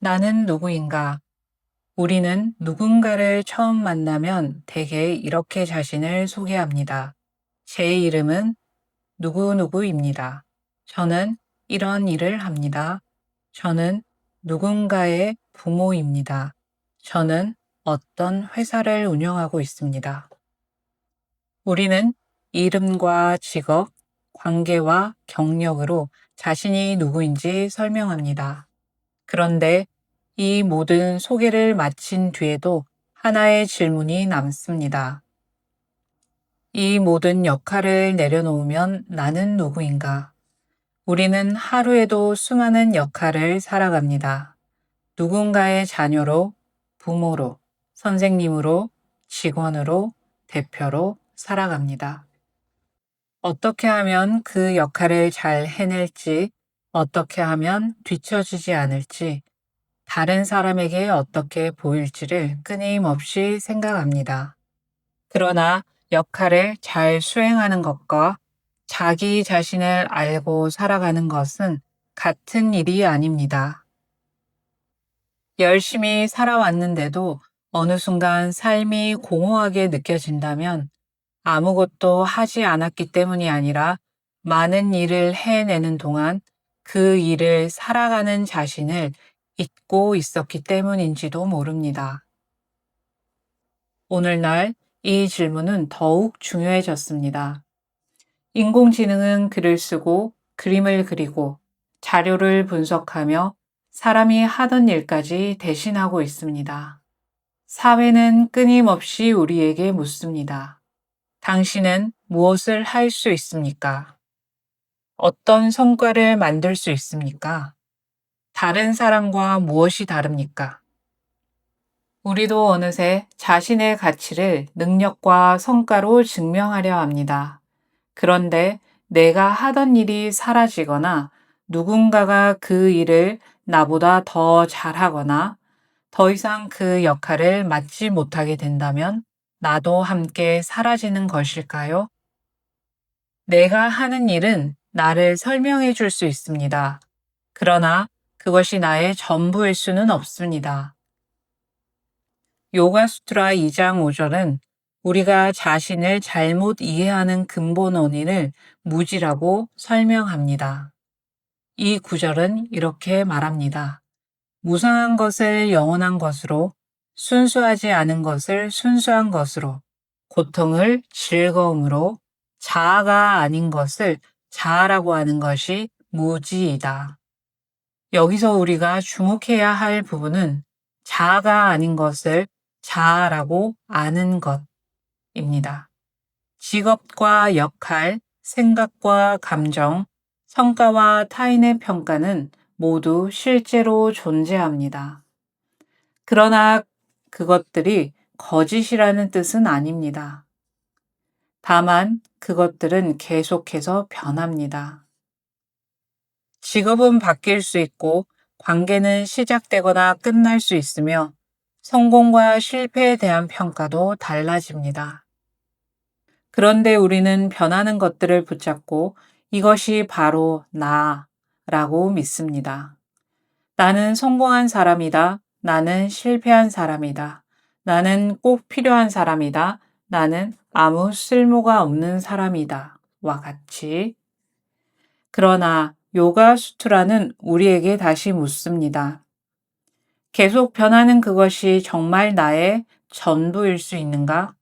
나는 누구인가? 우리는 누군가를 처음 만나면 대개 이렇게 자신을 소개합니다. 제 이름은 누구누구입니다. 저는 이런 일을 합니다. 저는 누군가의 부모입니다. 저는 어떤 회사를 운영하고 있습니다. 우리는 이름과 직업, 관계와 경력으로 자신이 누구인지 설명합니다. 그런데 이 모든 소개를 마친 뒤에도 하나의 질문이 남습니다. 이 모든 역할을 내려놓으면 나는 누구인가? 우리는 하루에도 수많은 역할을 살아갑니다. 누군가의 자녀로, 부모로, 선생님으로, 직원으로, 대표로 살아갑니다. 어떻게 하면 그 역할을 잘 해낼지, 어떻게 하면 뒤처지지 않을지, 다른 사람에게 어떻게 보일지를 끊임없이 생각합니다. 그러나 역할을 잘 수행하는 것과 자기 자신을 알고 살아가는 것은 같은 일이 아닙니다. 열심히 살아왔는데도 어느 순간 삶이 공허하게 느껴진다면 아무것도 하지 않았기 때문이 아니라 많은 일을 해내는 동안 그 일을 살아가는 자신을 잊고 있었기 때문인지도 모릅니다. 오늘날 이 질문은 더욱 중요해졌습니다. 인공지능은 글을 쓰고 그림을 그리고 자료를 분석하며 사람이 하던 일까지 대신하고 있습니다. 사회는 끊임없이 우리에게 묻습니다. 당신은 무엇을 할 수 있습니까? 어떤 성과를 만들 수 있습니까? 다른 사람과 무엇이 다릅니까? 우리도 어느새 자신의 가치를 능력과 성과로 증명하려 합니다. 그런데 내가 하던 일이 사라지거나 누군가가 그 일을 나보다 더 잘하거나 더 이상 그 역할을 맡지 못하게 된다면 나도 함께 사라지는 것일까요? 내가 하는 일은 나를 설명해 줄 수 있습니다. 그러나 그것이 나의 전부일 수는 없습니다. 요가수트라 2장 5절은 우리가 자신을 잘못 이해하는 근본 원인을 무지라고 설명합니다. 이 구절은 이렇게 말합니다. 무상한 것을 영원한 것으로, 순수하지 않은 것을 순수한 것으로, 고통을 즐거움으로, 자아가 아닌 것을 자아라고 하는 것이 무지이다. 여기서 우리가 주목해야 할 부분은 자아가 아닌 것을 자아라고 아는 것입니다. 직업과 역할, 생각과 감정, 성과와 타인의 평가는 모두 실제로 존재합니다. 그러나 그것들이 거짓이라는 뜻은 아닙니다. 다만 그것들은 계속해서 변합니다. 직업은 바뀔 수 있고 관계는 시작되거나 끝날 수 있으며 성공과 실패에 대한 평가도 달라집니다. 그런데 우리는 변하는 것들을 붙잡고 이것이 바로 나라고 믿습니다. 나는 성공한 사람이다. 나는 실패한 사람이다. 나는 꼭 필요한 사람이다. 나는 아무 쓸모가 없는 사람이다. 와 같이. 그러나 요가 수트라는 우리에게 다시 묻습니다. 계속 변하는 그것이 정말 나의 전부일 수 있는가?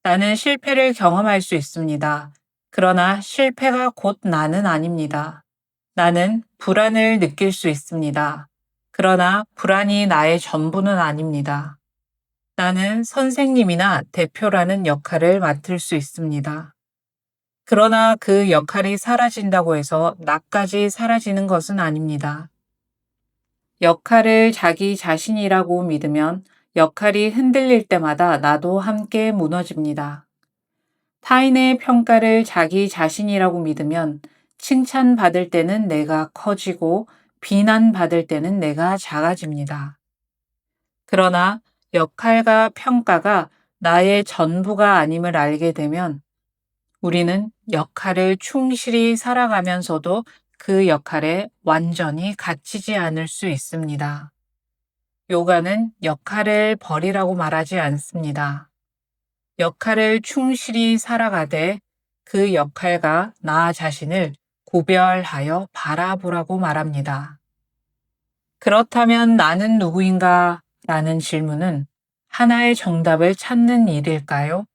나는 실패를 경험할 수 있습니다. 그러나 실패가 곧 나는 아닙니다. 나는 불안을 느낄 수 있습니다. 그러나 불안이 나의 전부는 아닙니다. 나는 선생님이나 대표라는 역할을 맡을 수 있습니다. 그러나 그 역할이 사라진다고 해서 나까지 사라지는 것은 아닙니다. 역할을 자기 자신이라고 믿으면 역할이 흔들릴 때마다 나도 함께 무너집니다. 타인의 평가를 자기 자신이라고 믿으면 칭찬받을 때는 내가 커지고 비난받을 때는 내가 작아집니다. 그러나 역할과 평가가 나의 전부가 아님을 알게 되면 우리는 역할을 충실히 살아가면서도 그 역할에 완전히 갇히지 않을 수 있습니다. 요가는 역할을 버리라고 말하지 않습니다. 역할을 충실히 살아가되 그 역할과 나 자신을 구별하여 바라보라고 말합니다. 그렇다면 나는 누구인가? 라는 질문은 하나의 정답을 찾는 일일까요?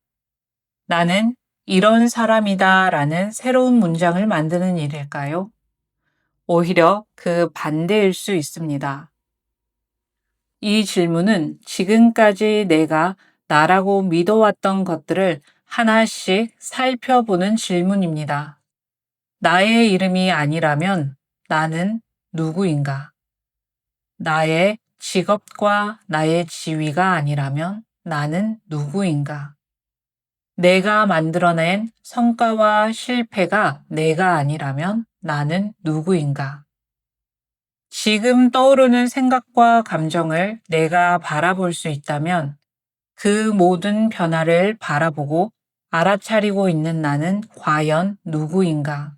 나는 이런 사람이다 라는 새로운 문장을 만드는 일일까요? 오히려 그 반대일 수 있습니다. 이 질문은 지금까지 내가 나라고 믿어왔던 것들을 하나씩 살펴보는 질문입니다. 나의 이름이 아니라면 나는 누구인가? 나의 직업과 나의 지위가 아니라면 나는 누구인가? 내가 만들어낸 성과와 실패가 내가 아니라면 나는 누구인가? 지금 떠오르는 생각과 감정을 내가 바라볼 수 있다면 그 모든 변화를 바라보고 알아차리고 있는 나는 과연 누구인가?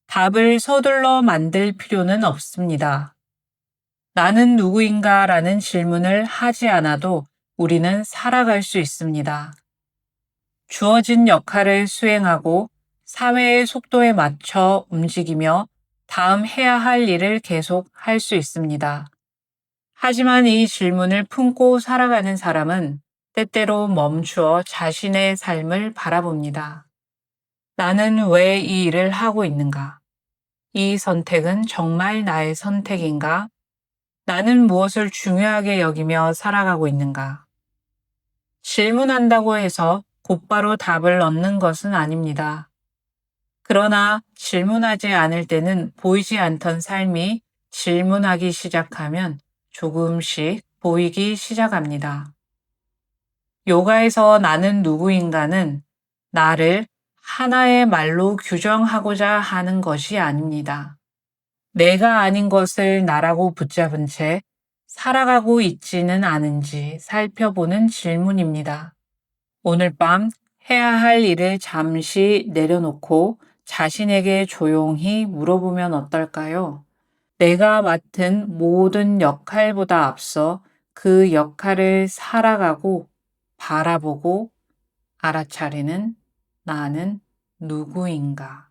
답을 서둘러 만들 필요는 없습니다. 나는 누구인가 라는 질문을 하지 않아도 우리는 살아갈 수 있습니다. 주어진 역할을 수행하고 사회의 속도에 맞춰 움직이며 다음 해야 할 일을 계속 할 수 있습니다. 하지만 이 질문을 품고 살아가는 사람은 때때로 멈추어 자신의 삶을 바라봅니다. 나는 왜 이 일을 하고 있는가? 이 선택은 정말 나의 선택인가? 나는 무엇을 중요하게 여기며 살아가고 있는가? 질문한다고 해서 곧바로 답을 얻는 것은 아닙니다. 그러나 질문하지 않을 때는 보이지 않던 삶이 질문하기 시작하면 조금씩 보이기 시작합니다. 요가에서 나는 누구인가는 나를 하나의 말로 규정하고자 하는 것이 아닙니다. 내가 아닌 것을 나라고 붙잡은 채 살아가고 있지는 않은지 살펴보는 질문입니다. 오늘 밤 해야 할 일을 잠시 내려놓고 자신에게 조용히 물어보면 어떨까요? 내가 맡은 모든 역할보다 앞서 그 역할을 살아가고 바라보고 알아차리는 나는 누구인가?